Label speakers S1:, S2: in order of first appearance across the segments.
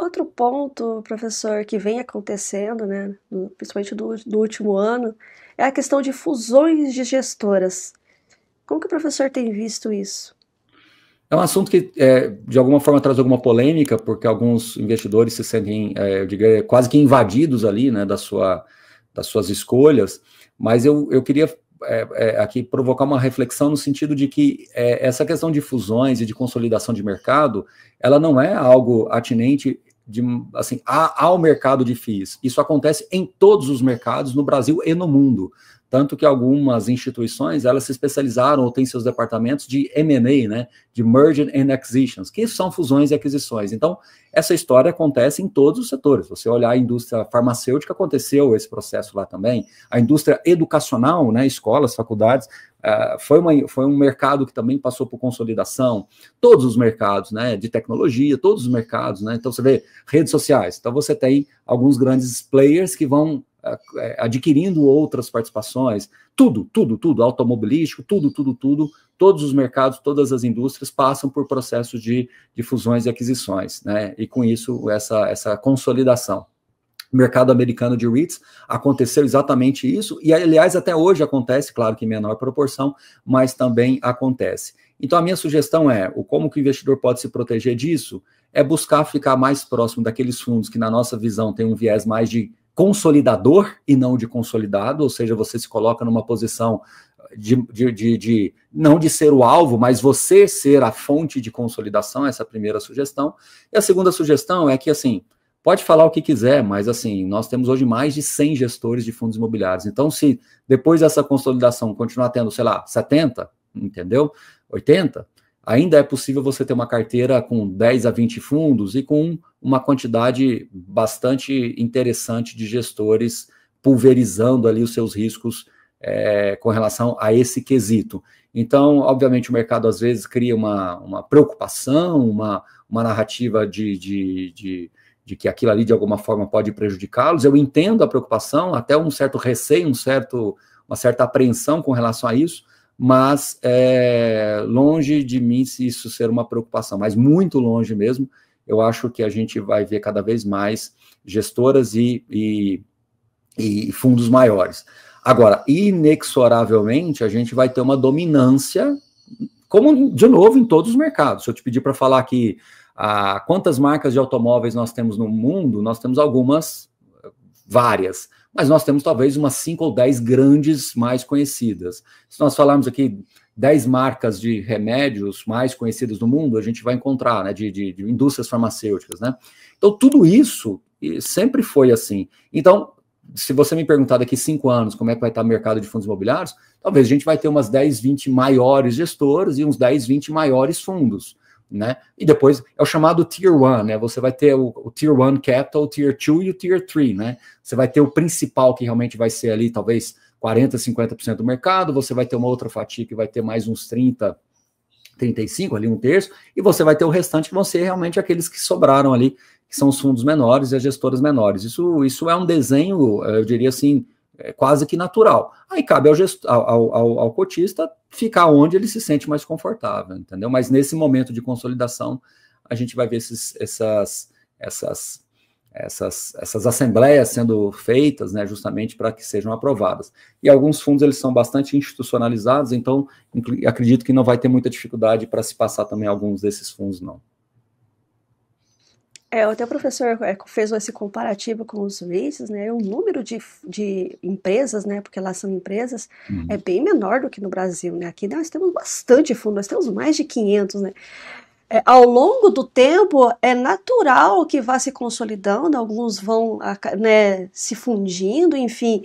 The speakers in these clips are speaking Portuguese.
S1: outro ponto, professor, que vem acontecendo, né, principalmente do último ano, é a questão de fusões de gestoras. Como que o professor tem visto isso?
S2: É um assunto que, de alguma forma, traz alguma polêmica, porque alguns investidores se sentem, eu diria, quase que invadidos ali, né, das suas escolhas, mas eu queria aqui provocar uma reflexão no sentido de que essa questão de fusões e de consolidação de mercado, ela não é algo atinente assim, ao mercado de FIIs. Isso acontece em todos os mercados, no Brasil e no mundo. Tanto que algumas instituições, elas se especializaram ou têm seus departamentos de M&A, né, de Merger and Acquisitions, que são fusões e aquisições. Então, essa história acontece em todos os setores. Se você olhar a indústria farmacêutica, aconteceu esse processo lá também. A indústria educacional, né, escolas, faculdades, foi um mercado que também passou por consolidação. Todos os mercados, né, de tecnologia, todos os mercados, né. Então, você vê redes sociais. Então, você tem alguns grandes players que vão adquirindo outras participações, tudo, automobilístico, todos os mercados, todas as indústrias passam por processos de fusões e aquisições, né? E com isso, essa consolidação. O mercado americano de REITs aconteceu exatamente isso, e aliás, até hoje acontece, claro que em menor proporção, mas também acontece. Então, a minha sugestão como que o investidor pode se proteger disso, é buscar ficar mais próximo daqueles fundos que, na nossa visão, tem um viés mais de consolidador e não de consolidado, ou seja, você se coloca numa posição não de ser o alvo, mas você ser a fonte de consolidação, essa é a primeira sugestão. E a segunda sugestão é que, assim, pode falar o que quiser, mas, assim, nós temos hoje mais de 100 gestores de fundos imobiliários. Então, se depois dessa consolidação continuar tendo, sei lá, 70, entendeu? 80, ainda é possível você ter uma carteira com 10 a 20 fundos e com uma quantidade bastante interessante de gestores pulverizando ali os seus riscos com relação a esse quesito. Então, obviamente, o mercado às vezes cria uma preocupação, uma narrativa de que aquilo ali de alguma forma pode prejudicá-los. Eu entendo a preocupação, até um certo receio, uma certa apreensão com relação a isso, mas longe de mim se isso ser uma preocupação, mas muito longe mesmo. Eu acho que a gente vai ver cada vez mais gestoras e fundos maiores. Agora, inexoravelmente, a gente vai ter uma dominância, como, de novo, em todos os mercados. Se eu te pedir para falar aqui quantas marcas de automóveis nós temos no mundo, nós temos algumas, várias, mas nós temos talvez umas 5 ou 10 grandes mais conhecidas. Se nós falarmos aqui 10 marcas de remédios mais conhecidas no mundo, a gente vai encontrar, né, de indústrias farmacêuticas, né? Então, tudo isso sempre foi assim. Então, se você me perguntar daqui 5 anos como é que vai estar o mercado de fundos imobiliários, talvez a gente vai ter umas 10, 20 maiores gestoras e uns 10, 20 maiores fundos, né? E depois é o chamado Tier 1, né? Você vai ter o Tier 1 Capital, o Tier 2 e o Tier 3, né? Você vai ter o principal que realmente vai ser ali, talvez 40, 50% do mercado, você vai ter uma outra fatia que vai ter mais uns 30, 35, ali um terço, e você vai ter o restante que vão ser realmente aqueles que sobraram ali, que são os fundos menores e as gestoras menores. Isso é um desenho, eu diria assim, quase que natural. Aí cabe ao cotista ficar onde ele se sente mais confortável, entendeu? Mas nesse momento de consolidação, a gente vai ver essas assembleias sendo feitas, né, justamente para que sejam aprovadas. E alguns fundos, eles são bastante institucionalizados, então acredito que não vai ter muita dificuldade para se passar também alguns desses fundos, não.
S1: Até o professor fez esse comparativo com os REITs, né? O número de empresas, né? Porque lá são empresas, é bem menor do que no Brasil, né? Aqui nós temos bastante fundo, nós temos mais de 500, né? Ao longo do tempo, é natural que vá se consolidando, alguns vão, né, se fundindo, enfim,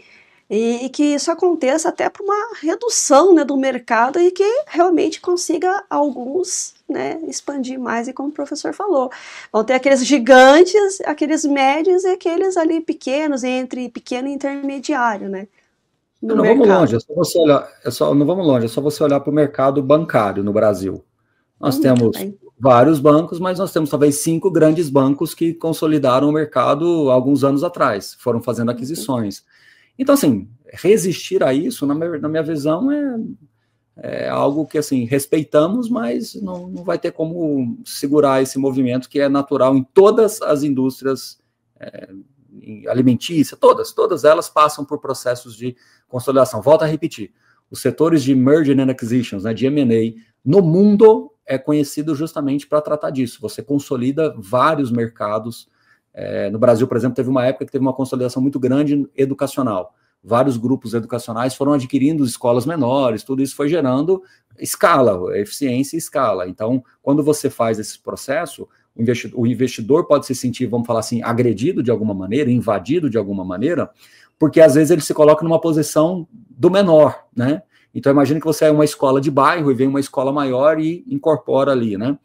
S1: e que isso aconteça até para uma redução, né, do mercado e que realmente consiga alguns, né, expandir mais, e como o professor falou, vão ter aqueles gigantes, aqueles médios e aqueles ali pequenos, entre pequeno e intermediário, né, no
S2: Não vamos longe,
S1: mercado.
S2: é só você olhar, não vamos longe, é só você olhar para o mercado bancário no Brasil. Nós temos
S1: Também.
S2: vários bancos, mas nós temos talvez 5 grandes bancos que consolidaram o mercado alguns anos atrás, foram fazendo aquisições. Então, assim, resistir a isso, na minha visão, é algo que, assim, respeitamos, mas não vai ter como segurar esse movimento que é natural em todas as indústrias alimentícias, todas elas passam por processos de consolidação. Volto a repetir, os setores de merger and acquisitions, né, de M&A, no mundo é conhecido justamente para tratar disso. Você consolida vários mercados. No Brasil, por exemplo, teve uma época que teve uma consolidação muito grande educacional. Vários grupos educacionais foram adquirindo escolas menores, tudo isso foi gerando escala, eficiência e escala. Então, quando você faz esse processo, o investidor pode se sentir, vamos falar assim, agredido de alguma maneira, invadido de alguma maneira, porque às vezes ele se coloca numa posição do menor, né? Então, imagine que você é uma escola de bairro e vem uma escola maior e incorpora ali, né?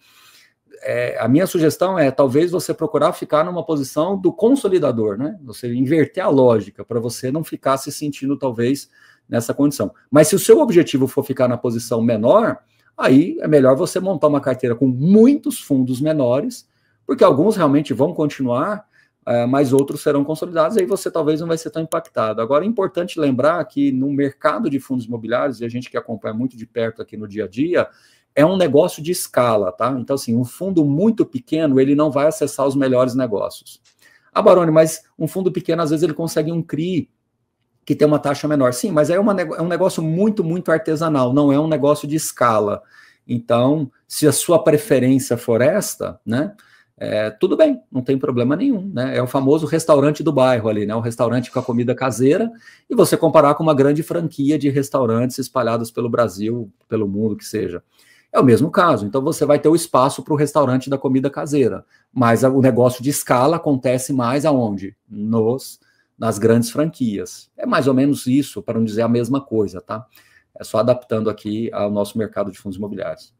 S2: A minha sugestão é, talvez, você procurar ficar numa posição do consolidador, né? Você inverter a lógica, para você não ficar se sentindo, talvez, nessa condição. Mas se o seu objetivo for ficar na posição menor, aí é melhor você montar uma carteira com muitos fundos menores, porque alguns realmente vão continuar, mas outros serão consolidados, e aí você talvez não vai ser tão impactado. Agora, é importante lembrar que no mercado de fundos imobiliários, e a gente que acompanha muito de perto aqui no dia a dia, é um negócio de escala, tá? Então, assim, um fundo muito pequeno, ele não vai acessar os melhores negócios. Baroni, mas um fundo pequeno, às vezes, ele consegue um CRI que tem uma taxa menor. Sim, mas é um negócio muito, muito artesanal, não é um negócio de escala. Então, se a sua preferência for esta, né, tudo bem, não tem problema nenhum, né? É o famoso restaurante do bairro ali, né? O restaurante com a comida caseira, e você comparar com uma grande franquia de restaurantes espalhados pelo Brasil, pelo mundo, que seja. É o mesmo caso, então você vai ter o espaço para o restaurante da comida caseira, mas o negócio de escala acontece mais aonde? Nas grandes franquias. É mais ou menos isso, para não dizer a mesma coisa, tá? É só adaptando aqui ao nosso mercado de fundos imobiliários.